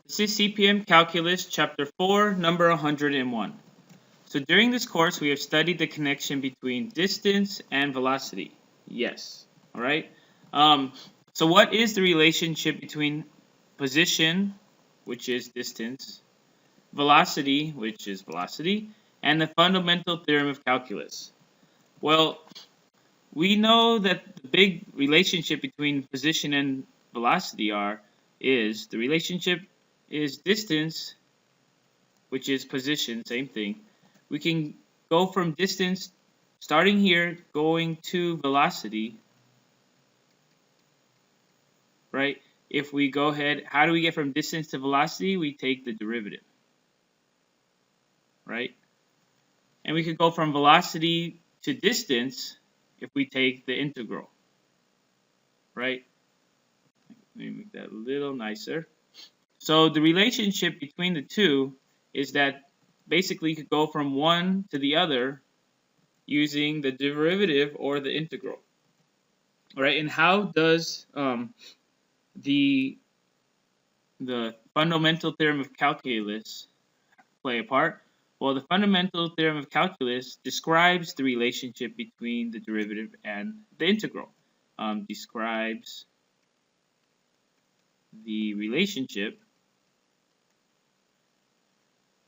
This is CPM Calculus, Chapter 4, number 101. So during this course, we have studied the connection between distance and velocity. Yes. All right. So what is the relationship between position, which is distance, velocity, which is velocity, and the fundamental theorem of calculus? Well, we know that the big relationship between position and velocity is the relationship is distance, which is position, same thing. We can go from distance, starting here, going to velocity, right? If we go ahead, how do we get from distance to velocity? We take the derivative, right? And we could go from velocity to distance if we take the integral, right? Let me make that a little nicer. So the relationship between the two is that basically you could go from one to the other using the derivative or the integral. All right, and how does the fundamental theorem of calculus play a part? Well, the fundamental theorem of calculus describes the relationship between the derivative and the integral. Describes the relationship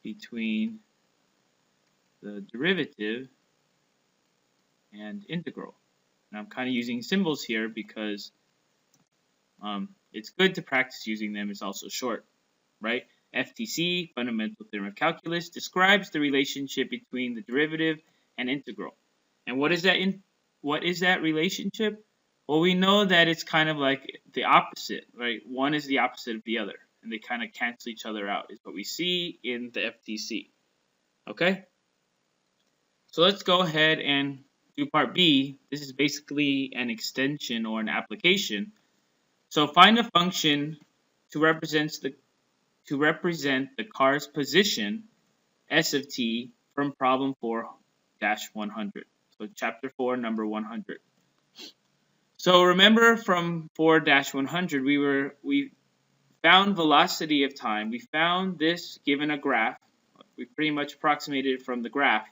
between the derivative and integral. And I'm kind of using symbols here because it's good to practice using them. It's also short, right? FTC, Fundamental Theorem of Calculus, describes the relationship between the derivative and integral. And what is that relationship? Well, we know that it's kind of like the opposite, right? One is the opposite of the other, and they kind of cancel each other out, is what we see in the FTC. Okay? So let's go ahead and do part B. This is basically an extension or an application. So find a function to represent the car's position, S of t, from problem 4-100. So chapter 4, number 100. So remember from 4-100, we found velocity of time. We found this given a graph. We pretty much approximated it from the graph.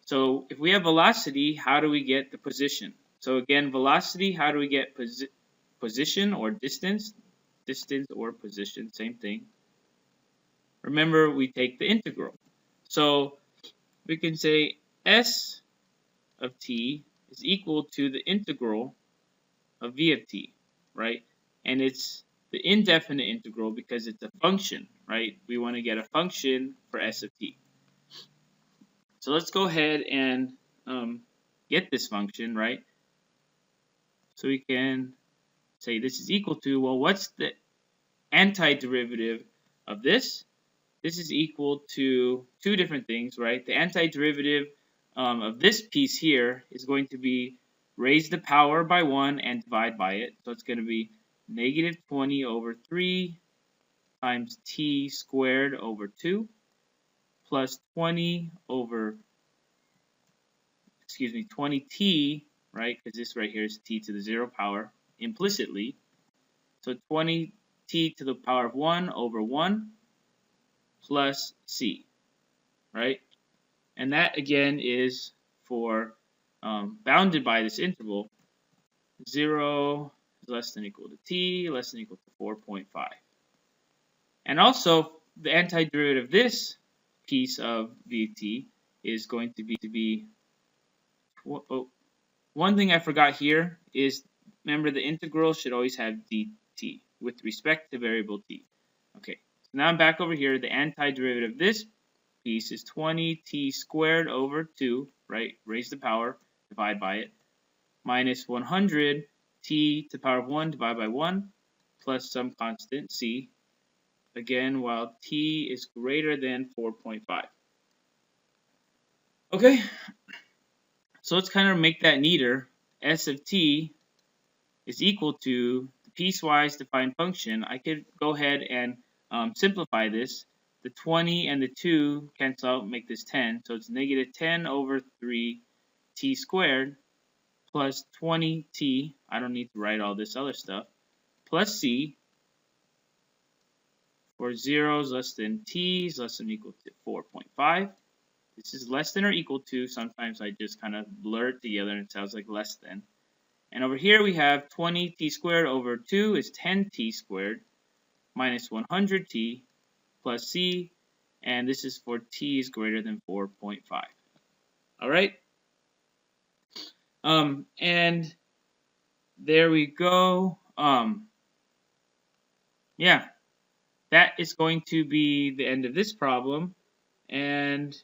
So if we have velocity, how do we get the position? So again, velocity, how do we get position or distance? Distance or position, same thing. Remember, we take the integral. So we can say S of t is equal to the integral of v of t, right? And it's the indefinite integral because it's a function, right? We want to get a function for S of t. So let's go ahead and get this function, right? So we can say this is equal to, well, what's the antiderivative of this? This is equal to two different things, right? The antiderivative of this piece here is going to be raise the power by 1 and divide by it. So it's going to be negative 20 over 3 times t squared over 2 plus 20 right? Because this right here is t to the 0 power implicitly. So 20t to the power of 1 over 1 plus c, right? And that again is for bounded by this interval, 0 is less than or equal to t, less than or equal to 4.5. And also, the antiderivative of this piece of v of t is going to be one thing I forgot here is, remember, the integral should always have dt with respect to variable t. Okay, so now I'm back over here. The antiderivative of this piece is 20t squared over 2, right? Raise the power, divide by it, minus 100t to the power of 1 divided by 1 plus some constant c, again, while t is greater than 4.5. Okay, so let's kind of make that neater. S of t is equal to the piecewise defined function. I could go ahead and simplify this. The 20 and the 2 cancel out, make this 10. So it's negative 10 over 3 t squared plus 20t, I don't need to write all this other stuff, plus c for 0 is less than t is less than or equal to 4.5. This is less than or equal to. Sometimes I just kind of blur it together and it sounds like less than. And over here we have 20t squared over 2 is 10t squared minus 100t plus c, and this is for t is greater than 4.5. All right. And there we go. Yeah, that is going to be the end of this problem. And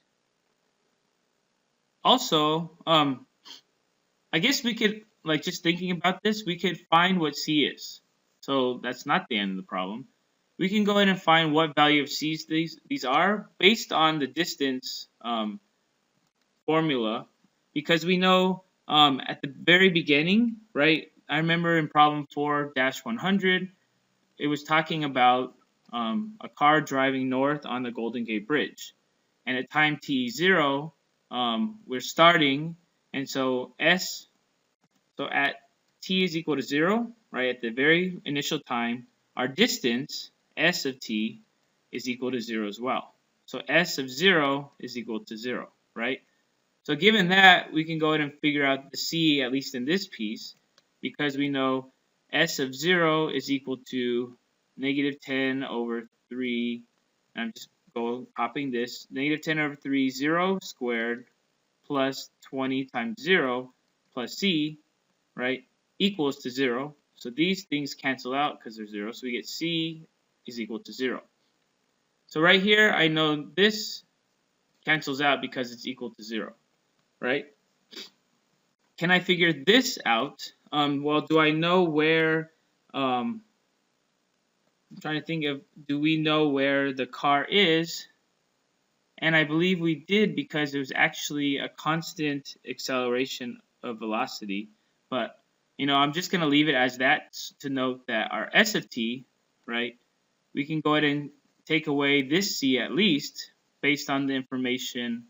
also, I guess we could, like, just thinking about this, we could find what c is. So that's not the end of the problem. We can go ahead and find what value of c's these are based on the distance formula, because we know at the very beginning, right? I remember in problem 4-100, it was talking about a car driving north on the Golden Gate Bridge. And at time t0, we're starting, and so at t is equal to 0, right, at the very initial time, our distance, s of t, is equal to 0 as well. So s of 0 is equal to 0, right? So given that, we can go ahead and figure out the c, at least in this piece, because we know s of 0 is equal to negative 10 over 3, and I'm just popping this, negative 10 over 3, 0 squared, plus 20 times 0, plus c, right, equals to 0. So these things cancel out because they're 0, so we get c is equal to 0. So right here, I know this cancels out because it's equal to 0. Right? Can I figure this out? Well, do I know where, I'm trying to think of, do we know where the car is? And I believe we did, because there was actually a constant acceleration of velocity. But, you know, I'm just going to leave it as that to note that our s of t, right, we can go ahead and take away this c at least based on the information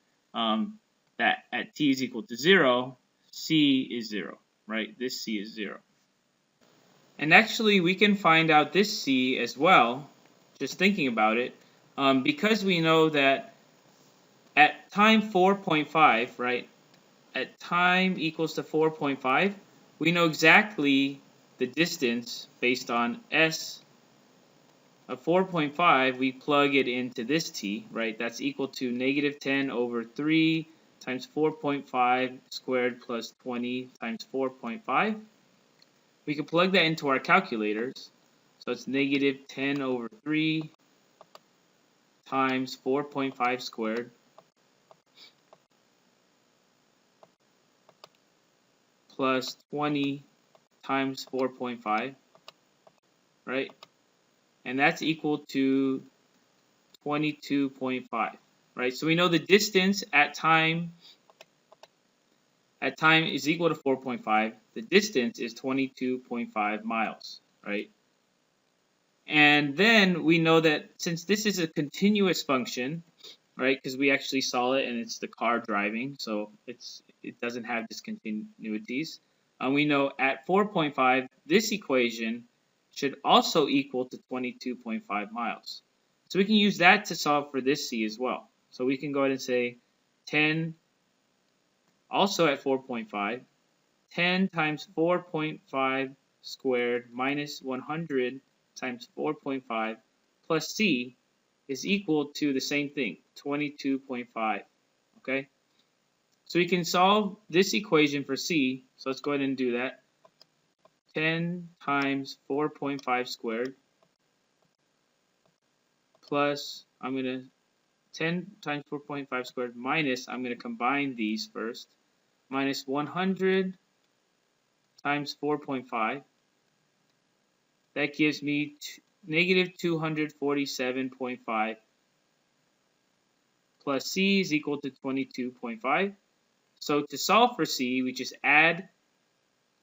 that at t is equal to 0, c is 0, right? This c is 0. And actually, we can find out this c as well, just thinking about it, because we know that at time 4.5, right, at time equals to 4.5, we know exactly the distance based on s of 4.5. We plug it into this t, right? That's equal to negative 10 over 3 times 4.5 squared plus 20 times 4.5. We can plug that into our calculators. So it's negative 10 over 3 times 4.5 squared plus 20 times 4.5, right? And that's equal to 22.5. Right, so we know the distance at time is equal to 4.5. The distance is 22.5 miles, right? And then we know that since this is a continuous function, right, because we actually saw it and it's the car driving, so it doesn't have discontinuities. We know at 4.5, this equation should also equal to 22.5 miles. So we can use that to solve for this c as well. So we can go ahead and say 10, also at 4.5, 10 times 4.5 squared minus 100 times 4.5 plus c is equal to the same thing, 22.5, okay? So we can solve this equation for c, so let's go ahead and do that. 10 times 4.5 squared plus, 10 times 4.5 squared minus, I'm going to combine these first, minus 100 times 4.5. That gives me negative 247.5 plus c is equal to 22.5. So to solve for c, we just add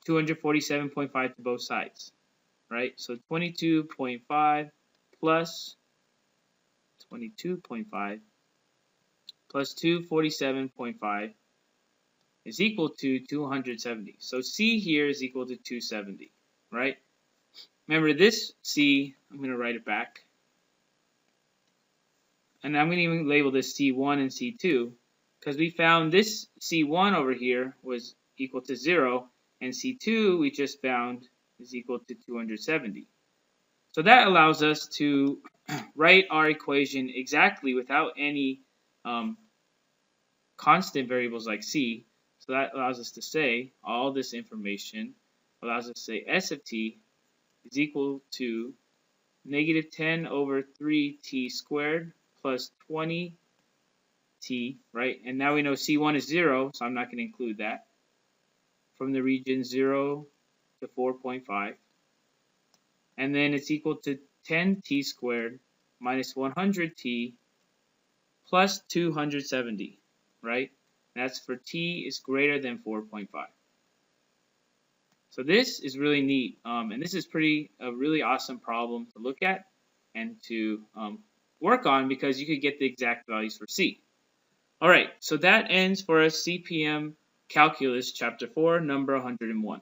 247.5 to both sides, right? So 22.5 plus 22.5 plus 247.5 is equal to 270. So c here is equal to 270, right? Remember this c, I'm going to write it back. and I'm going to even label this C1 and C2, because we found this C1 over here was equal to 0, and C2 we just found is equal to 270. So that allows us to write our equation exactly without any constant variables like C. So that allows us to say all this information allows us to say S of t is equal to negative 10 over 3t squared plus 20t, right? And now we know C1 is 0, so I'm not going to include that, from the region 0 to 4.5. And then it's equal to 10t squared minus 100t plus 270, right? That's for t is greater than 4.5. So this is really neat, and this is a really awesome problem to look at and to work on, because you could get the exact values for C. All right, so that ends for us CPM Calculus Chapter 4, number 101.